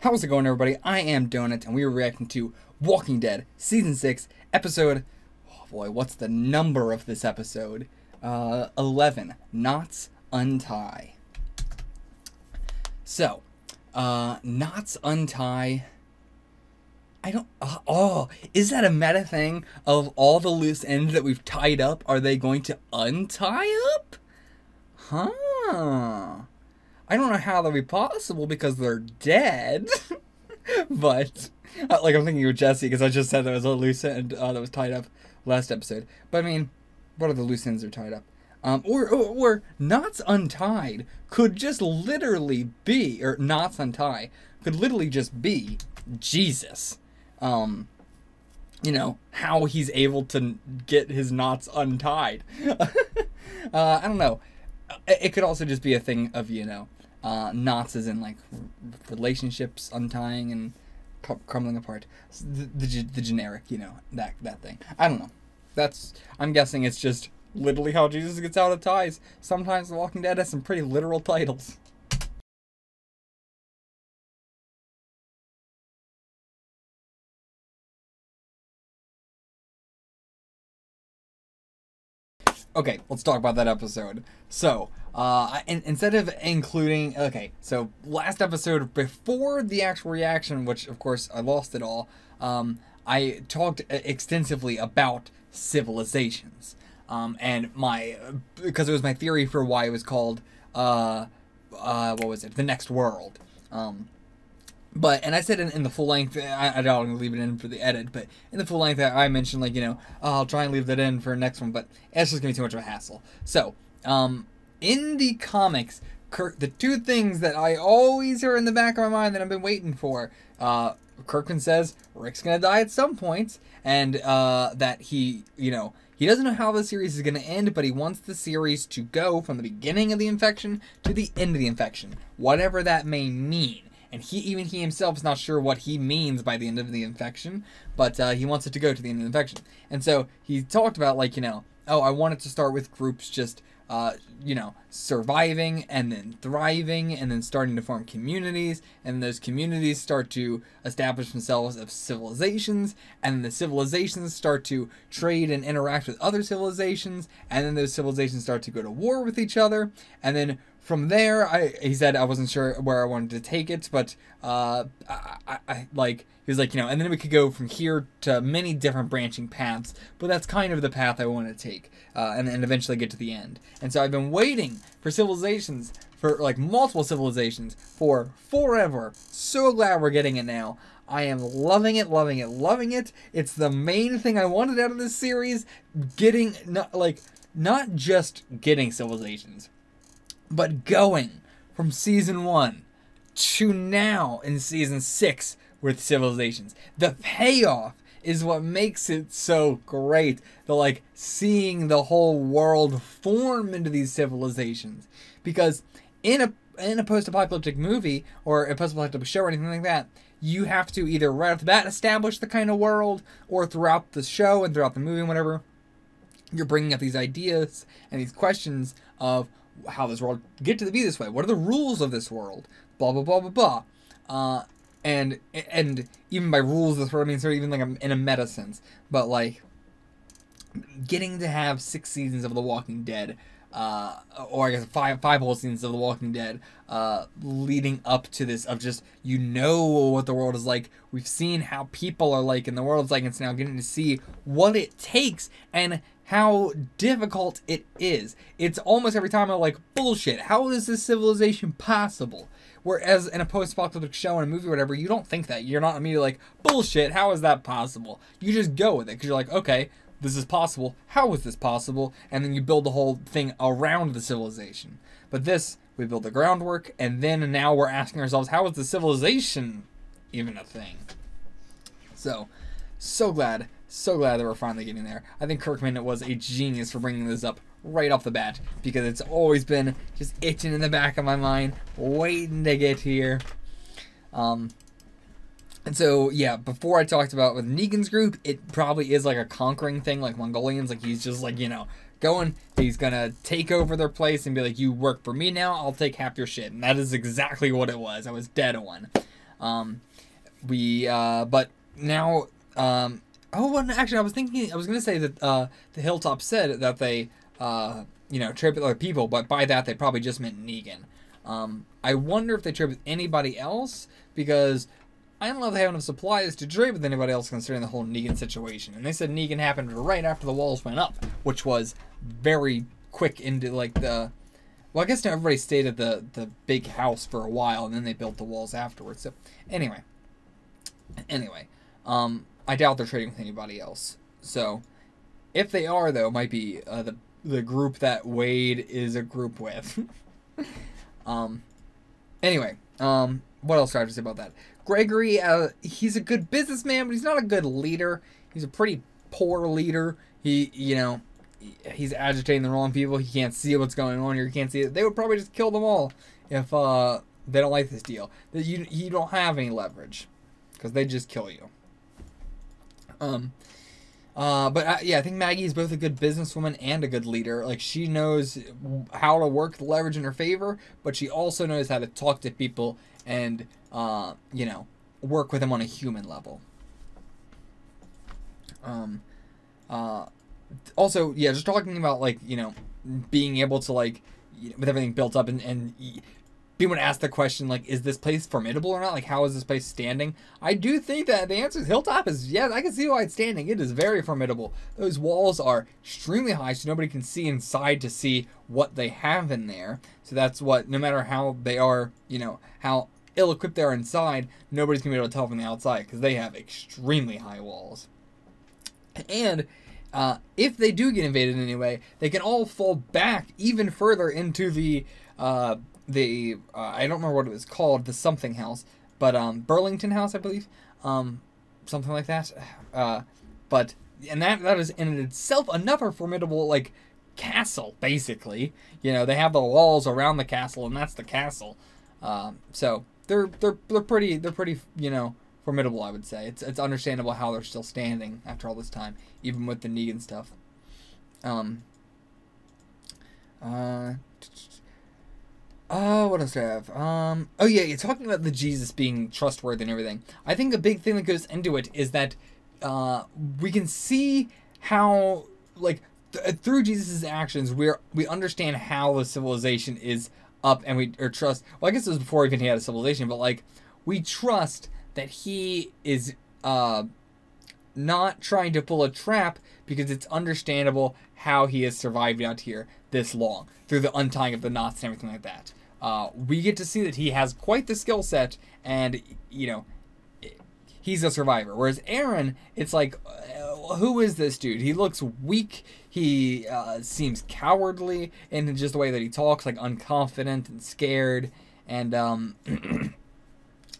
How's it going, everybody? I am Donut, and we are reacting to Walking Dead Season 6, Episode... Oh boy, what's the number of this episode? 11. Knots Untie. So, Knots Untie... I don't... is that a meta thing of all the loose ends that we've tied up? Are they going to untie up? Huh... I don't know how that'd be possible because they're dead, but, like, I'm thinking of Jesse because I just said there was a loose end that was tied up last episode. But, I mean, what are the loose ends that are tied up? Or Knots Untied could just literally be, or Knots Untie could literally just be Jesus. You know, how he's able to get his knots untied. I don't know. It could also just be a thing of, you know, knots as in, like, relationships untying and crumbling apart. The generic, you know, that thing. I don't know. I'm guessing it's just literally how Jesus gets out of ties. Sometimes The Walking Dead has some pretty literal titles. Okay, let's talk about that episode. So, instead of including... Okay, so last episode, before the actual reaction, which, of course, I lost it all, I talked extensively about civilizations. And because it was my theory for why it was called, what was it? The Next World. And I said in the full length, I don't leave it in for the edit, but in the full length I mentioned, like, you know, I'll try and leave that in for the next one, but it's just going to be too much of a hassle. So, in the comics, the two things that I always hear in the back of my mind that I've been waiting for, Kirkman says Rick's going to die at some point, and that he, you know, he doesn't know how the series is going to end, but he wants the series to go from the beginning of the infection to the end of the infection, whatever that may mean. And he himself is not sure what he means by the end of the infection, but he wants it to go to the end of the infection. And so he talked about, like, you know, oh, I want it to start with groups just, you know, surviving and then thriving and then starting to form communities. And those communities start to establish themselves as civilizations. And the civilizations start to trade and interact with other civilizations. And then those civilizations start to go to war with each other. And then from there, he said I wasn't sure where I wanted to take it, but he was like, you know, and then we could go from here to many different branching paths, but that's kind of the path I want to take, and then eventually get to the end. And so I've been waiting for civilizations, for like multiple civilizations, for forever. So glad we're getting it now. I am loving it, loving it, loving it. It's the main thing I wanted out of this series. Not just getting civilizations, but going from Season 1 to now in Season 6 with civilizations. The payoff is what makes it so great. Like, seeing the whole world form into these civilizations. Because in a post-apocalyptic movie, or a post-apocalyptic show or anything like that, you have to either right off the bat establish the kind of world, or throughout the show and throughout the movie and whatever, you're bringing up these ideas and these questions of how this world get to be this way. What are the rules of this world? Blah blah blah blah blah. And even by rules, this word, I mean sort of even like in a meta sense. But like getting to have 6 seasons of The Walking Dead, or I guess five whole seasons of The Walking Dead, leading up to this of just, you know, what the world is like. We've seen how people are like in the world. It's like, it's now getting to see what it takes and how difficult it is. It's almost every time I'm like, bullshit, how is this civilization possible? Whereas in a post-apocalyptic show and a movie or whatever, you don't think that. You're not immediately like, bullshit, how is that possible? You just go with it because you're like, okay, this is possible. How is this possible? And then you build the whole thing around the civilization. But this, we build the groundwork, and then now we're asking ourselves, how is the civilization even a thing? So glad that we're finally getting there. I think Kirkman was a genius for bringing this up right off the bat, because it's always been just itching in the back of my mind, waiting to get here. And so, yeah, before I talked about with Negan's group, it probably is like a conquering thing, like Mongolians, like he's just like, you know, going, he's gonna take over their place and be like, you work for me now, I'll take half your shit. And that is exactly what it was. I was dead on. But now, oh, and actually, I was gonna say that the Hilltop said that they trade with other people, but by that they probably just meant Negan. I wonder if they trade with anybody else, because I don't know if they have enough supplies to trade with anybody else considering the whole Negan situation. And they said Negan happened right after the walls went up, which was very quick into like the... Well, I guess now everybody stayed at the big house for a while, and then they built the walls afterwards. So, anyway, I doubt they're trading with anybody else. So, if they are, though, it might be the group that Wade is a group with. Anyway, what else do I have to say about that? Gregory, he's a good businessman, but he's not a good leader. He's a pretty poor leader. He's agitating the wrong people. He can't see what's going on here. He can't see it. They would probably just kill them all if they don't like this deal. You don't have any leverage because they just kill you. I think Maggie is both a good businesswoman and a good leader. Like, she knows how to work the leverage in her favor, but she also knows how to talk to people and work with them on a human level. Also, yeah, just talking about, like, being able to, like, with everything built up and being able to ask the question, like, is this place formidable or not? Like, how is this place standing? I do think that the answer is Hilltop is, yes, I can see why it's standing. It is very formidable. Those walls are extremely high, so nobody can see inside to see what they have in there. So that's what, no matter how they are, how ill-equipped they are inside, nobody's going to be able to tell from the outside, because they have extremely high walls. And if they do get invaded in any way, they can all fall back even further into the I don't remember what it was called, the something house, but Burlington House, I believe, something like that. And that is in itself another formidable, like, castle, basically. They have the walls around the castle, and that's the castle. So they're pretty formidable, I would say. It's understandable how they're still standing after all this time, even with the Negan stuff. What else do I have? Oh yeah, you're talking about the Jesus being trustworthy and everything. I think a big thing that goes into it is that we can see how, like, through Jesus' actions, we understand how the civilization is up, and we trust. Well, I guess it was before even he had a civilization, but, like, we trust that he is not trying to pull a trap, because it's understandable how he has survived out here this long through the untying of the knots and everything like that. We get to see that he has quite the skill set, and he's a survivor. Whereas Aaron, it's like, who is this dude? He looks weak. He seems cowardly in just the way that he talks, like unconfident and scared, and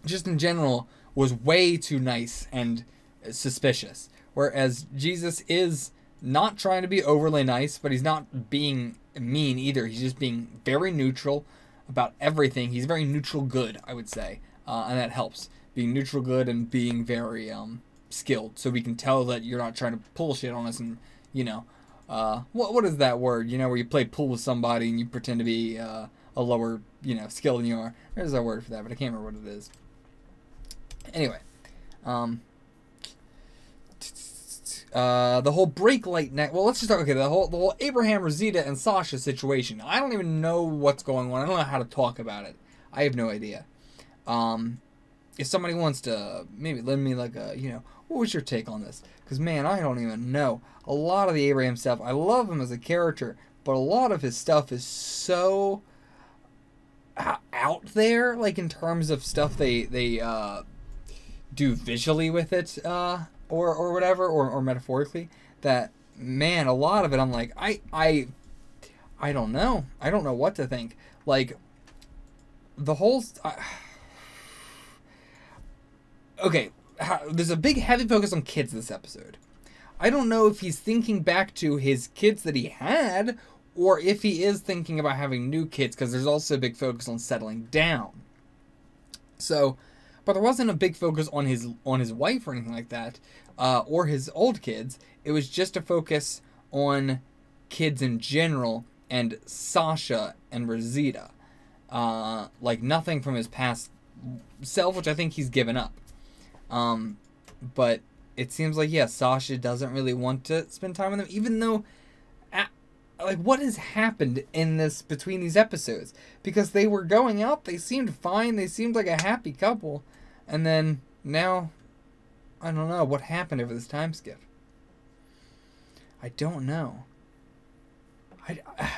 just in general was way too nice and suspicious. Whereas Jesus is not trying to be overly nice, but he's not being mean either. He's just being very neutral about everything. He's very neutral good, I would say, and that helps. Being neutral good and being very skilled, so we can tell that you're not trying to pull shit on us. And what is that word? Where you play pool with somebody and you pretend to be a lower skill than you are. There's a word for that, but I can't remember what it is. Anyway, the whole brake light well, let's just talk. Okay, the whole Abraham, Rosita, and Sasha situation. I don't even know what's going on. I don't know how to talk about it. I have no idea. If somebody wants to maybe lend me like a, what was your take on this? Because, man, I don't even know. A lot of the Abraham stuff, I love him as a character, but a lot of his stuff is so out there, like in terms of stuff they do visually with it, or whatever, or metaphorically, that, man, a lot of it I'm like, I don't know. I don't know what to think. Like, the whole... okay, there's a big heavy focus on kids this episode. I don't know if he's thinking back to his kids that he had, or if he is thinking about having new kids, because there's also a big focus on settling down. So, but there wasn't a big focus on his wife or anything like that, or his old kids. It was just a focus on kids in general, and Sasha and Rosita. Like, nothing from his past self, which I think he's given up. But it seems like, yeah, Sasha doesn't really want to spend time with him, even though, like, what has happened in this, between these episodes? Because they were going out, they seemed fine, they seemed like a happy couple, and then now, I don't know, what happened over this time skip? I don't know.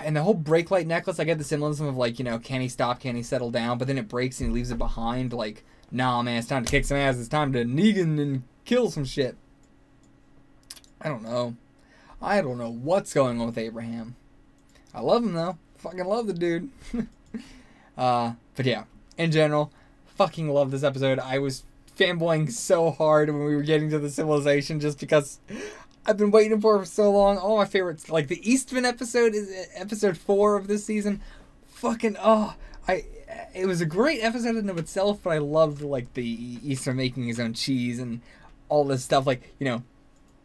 And the whole brake light necklace, I get the symbolism of, like, you know, can he stop, can he settle down, but then it breaks and he leaves it behind, like, nah, man, it's time to kick some ass, it's time to Negan and kill some shit. I don't know. I don't know what's going on with Abraham. I love him, though. Fucking love the dude. But yeah, in general, fucking love this episode. I was fanboying so hard when we were getting to the civilization just because I've been waiting for it for so long. All my favorites, like the Eastman episode is episode 4 of this season. Fucking, it was a great episode in and of itself, but I loved, like, the Eastman making his own cheese and all this stuff. Like, you know,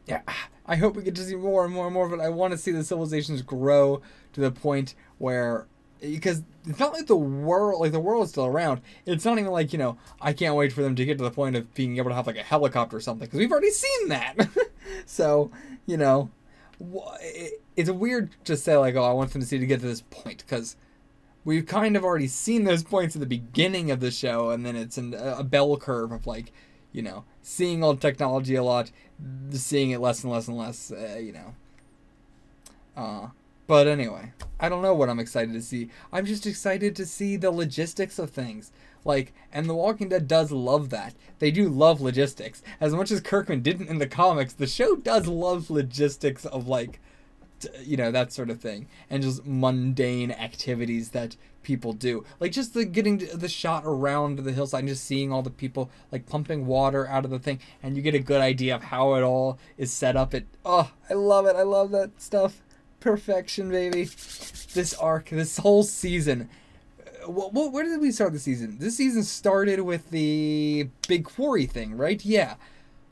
yeah, I hope we get to see more and more and more, but I want to see the civilizations grow to the point where, because it's not like the world is still around. It's not even like, you know, I can't wait for them to get to the point of being able to have, like, a helicopter or something, because we've already seen that. So, you know, it's weird to say, like, oh, I want them to see to get to this point, because we've kind of already seen those points at the beginning of the show, and then it's a bell curve of, like, you know, seeing all technology a lot, seeing it less and less and less, you know. But anyway, I don't know what I'm excited to see. I'm just excited to see the logistics of things. Like, and The Walking Dead does love that. They do love logistics. As much as Kirkman didn't in the comics, the show does love logistics of, like, you know, that sort of thing. And just mundane activities that people do. Like, just the getting the shot around the hillside and just seeing all the people, like, pumping water out of the thing. And you get a good idea of how it all is set up. Oh, I love it. I love that stuff. Perfection, baby. This arc, this whole season. Where did we start the season? This season started with the big quarry thing, right? Yeah.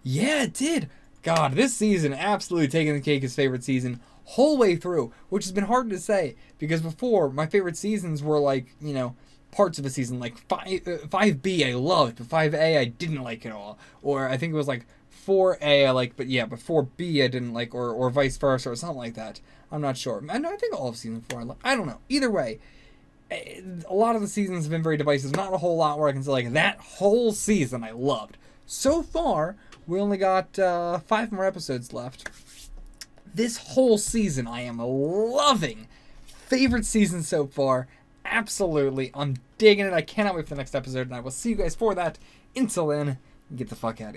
Yeah, it did. God, this season absolutely taking the cake as favorite season whole way through, which has been hard to say, because before, my favorite seasons were, like, you know, parts of a season, like 5B I loved, but 5A I didn't like at all. Or I think it was like 4A I liked, but yeah, but 4B I didn't like, or vice versa, or something like that. I'm not sure. I think all of season 4 I loved. I don't know. Either way, a lot of the seasons have been very divisive. Not a whole lot where I can say, like, that whole season I loved. So far, we only got 5 more episodes left. This whole season I am loving. Favorite season so far. Absolutely. I'm digging it. I cannot wait for the next episode, and I will see you guys for that. Until then, get the fuck out of here.